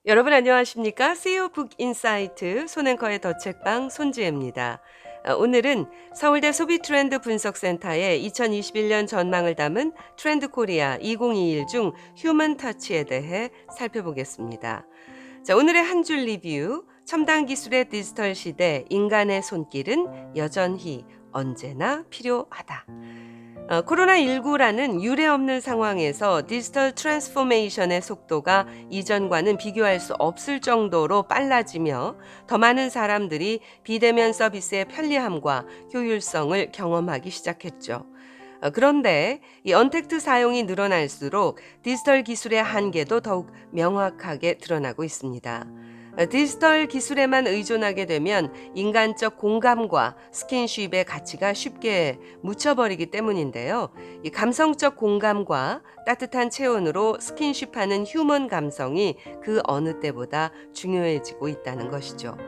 여러분 안녕하십니까? CEO 북 인사이트 손앵커의 더 책방 손지혜입니다. 오늘은 서울대 소비 트렌드 분석센터의 2021년 전망을 담은 트렌드 코리아 2021 중 휴먼 터치에 대해 살펴보겠습니다. 자, 오늘의 한 줄 리뷰. 첨단 기술의 디지털 시대, 인간의 손길은 여전히 언제나 필요하다. 코로나19라는 유례 없는 상황에서 디지털 트랜스포메이션의 속도가 이전과는 비교할 수 없을 정도로 빨라지며 더 많은 사람들이 비대면 서비스의 편리함과 효율성을 경험하기 시작했죠. 그런데 이 언택트 사용이 늘어날수록 디지털 기술의 한계도 더욱 명확하게 드러나고 있습니다. 디지털 기술에만 의존하게 되면 인간적 공감과 스킨십의 가치가 쉽게 묻혀버리기 때문인데요. 이 감성적 공감과 따뜻한 체온으로 스킨십하는 휴먼 감성이 그 어느 때보다 중요해지고 있다는 것이죠.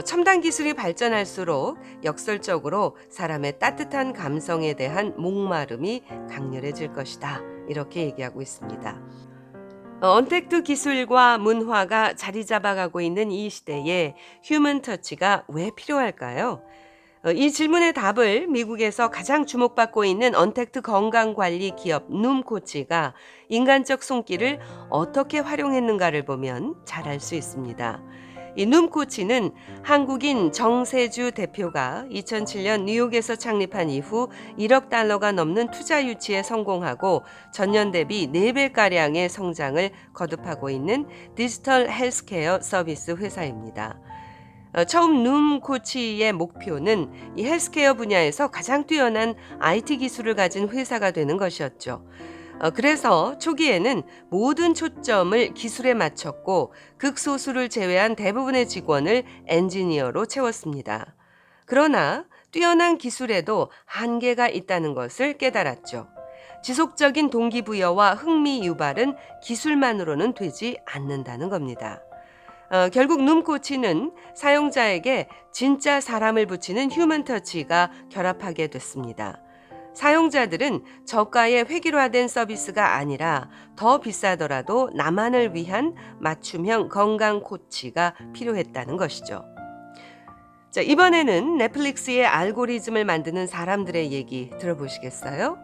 첨단 기술이 발전할수록 역설적으로 사람의 따뜻한 감성에 대한 목마름이 강렬해질 것이다. 이렇게 얘기하고 있습니다. 언택트 기술과 문화가 자리 잡아가고 있는 이 시대에 휴먼 터치가 왜 필요할까요? 이 질문의 답을 미국에서 가장 주목받고 있는 언택트 건강관리 기업 눔코치가 인간적 손길을 어떻게 활용했는가를 보면 잘 알 수 있습니다. 이 눔코치는 한국인 정세주 대표가 2007년 뉴욕에서 창립한 이후 1억 달러가 넘는 투자 유치에 성공하고 전년 대비 4배가량의 성장을 거듭하고 있는 디지털 헬스케어 서비스 회사입니다. 처음 눔코치의 목표는 이 헬스케어 분야에서 가장 뛰어난 IT 기술을 가진 회사가 되는 것이었죠. 그래서 초기에는 모든 초점을 기술에 맞췄고 극소수를 제외한 대부분의 직원을 엔지니어로 채웠습니다. 그러나 뛰어난 기술에도 한계가 있다는 것을 깨달았죠. 지속적인 동기부여와 흥미 유발은 기술만으로는 되지 않는다는 겁니다. 결국 눔코치는 사용자에게 진짜 사람을 붙이는 휴먼 터치가 결합하게 됐습니다. 사용자들은 저가의 획일화된 서비스가 아니라 더 비싸더라도 나만을 위한 맞춤형 건강 코치가 필요했다는 것이죠. 자, 이번에는 넷플릭스의 알고리즘을 만드는 사람들의 얘기 들어보시겠어요?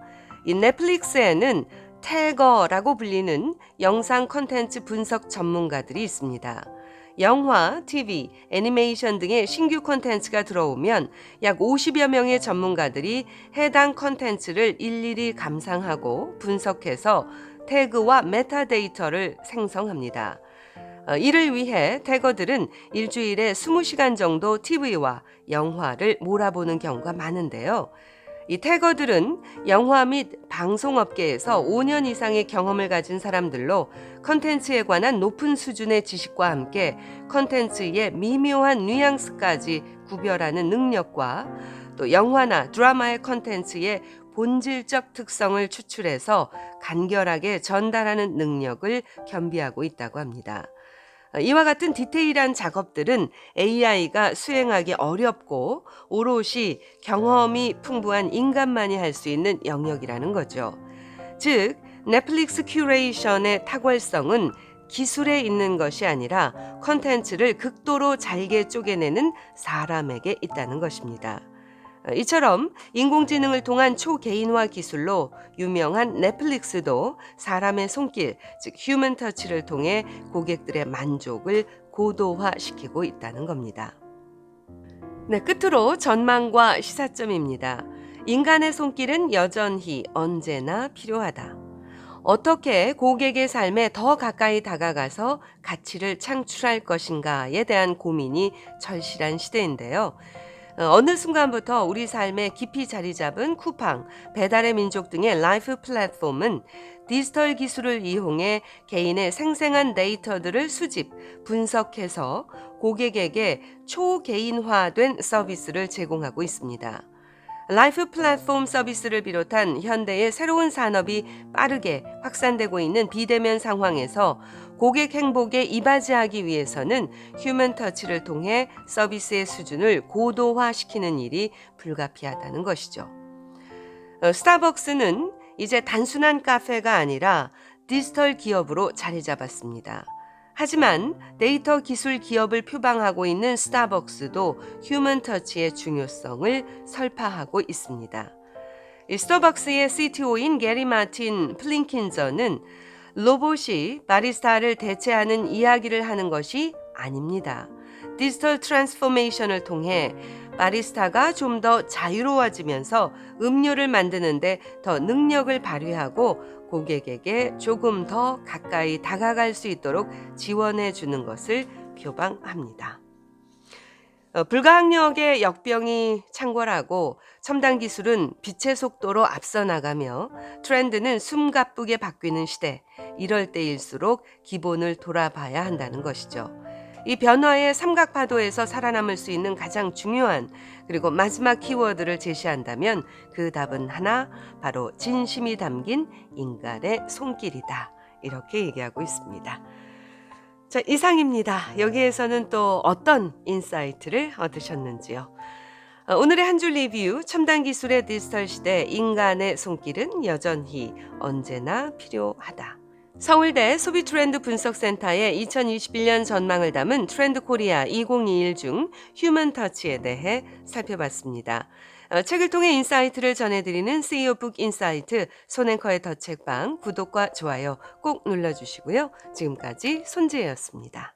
이 넷플릭스에는 태거라고 불리는 영상 콘텐츠 분석 전문가들이 있습니다. 영화, TV, 애니메이션 등의 신규 콘텐츠가 들어오면 약 50여 명의 전문가들이 해당 콘텐츠를 일일이 감상하고 분석해서 태그와 메타데이터를 생성합니다. 이를 위해 태거들은 일주일에 20시간 정도 TV와 영화를 몰아보는 경우가 많은데요. 이 태거들은 영화 및 방송업계에서 5년 이상의 경험을 가진 사람들로 컨텐츠에 관한 높은 수준의 지식과 함께 컨텐츠의 미묘한 뉘앙스까지 구별하는 능력과 또 영화나 드라마의 컨텐츠의 본질적 특성을 추출해서 간결하게 전달하는 능력을 겸비하고 있다고 합니다. 이와 같은 디테일한 작업들은 AI가 수행하기 어렵고 오롯이 경험이 풍부한 인간만이 할 수 있는 영역이라는 거죠. 즉, 넷플릭스 큐레이션의 탁월성은 기술에 있는 것이 아니라 컨텐츠를 극도로 잘게 쪼개내는 사람에게 있다는 것입니다. 이처럼 인공지능을 통한 초개인화 기술로 유명한 넷플릭스도 사람의 손길, 즉 휴먼 터치를 통해 고객들의 만족을 고도화시키고 있다는 겁니다. 네, 끝으로 전망과 시사점입니다. 인간의 손길은 여전히 언제나 필요하다. 어떻게 고객의 삶에 더 가까이 다가가서 가치를 창출할 것인가에 대한 고민이 절실한 시대인데요. 어느 순간부터 우리 삶에 깊이 자리 잡은 쿠팡, 배달의 민족 등의 라이프 플랫폼은 디지털 기술을 이용해 개인의 생생한 데이터들을 수집, 분석해서 고객에게 초개인화된 서비스를 제공하고 있습니다. 라이프 플랫폼 서비스를 비롯한 현대의 새로운 산업이 빠르게 확산되고 있는 비대면 상황에서 고객 행복에 이바지하기 위해서는 휴먼 터치를 통해 서비스의 수준을 고도화시키는 일이 불가피하다는 것이죠. 스타벅스는 이제 단순한 카페가 아니라 디지털 기업으로 자리 잡았습니다. 하지만 데이터 기술 기업을 표방하고 있는 스타벅스도 휴먼 터치의 중요성을 설파하고 있습니다. 이 스타벅스의 CTO인 게리 마틴 플링킨저는 로봇이 바리스타를 대체하는 이야기를 하는 것이 아닙니다. 디지털 트랜스포메이션을 통해 바리스타가 좀 더 자유로워지면서 음료를 만드는데 더 능력을 발휘하고 고객에게 조금 더 가까이 다가갈 수 있도록 지원해 주는 것을 표방합니다. 불가항력의 역병이 창궐하고 첨단 기술은 빛의 속도로 앞서 나가며 트렌드는 숨가쁘게 바뀌는 시대, 이럴 때일수록 기본을 돌아봐야 한다는 것이죠. 이 변화의 삼각파도에서 살아남을 수 있는 가장 중요한 그리고 마지막 키워드를 제시한다면 그 답은 하나, 바로 진심이 담긴 인간의 손길이다. 이렇게 얘기하고 있습니다. 자, 이상입니다. 여기에서는 또 어떤 인사이트를 얻으셨는지요? 오늘의 한 줄 리뷰, 첨단 기술의 디지털 시대, 인간의 손길은 여전히 언제나 필요하다. 서울대 소비 트렌드 분석센터의 2021년 전망을 담은 트렌드 코리아 2021 중 휴먼 터치에 대해 살펴봤습니다. 책을 통해 인사이트를 전해드리는 CEO 북 인사이트 손앤커의 더 책방 구독과 좋아요 꼭 눌러주시고요. 지금까지 손지혜였습니다.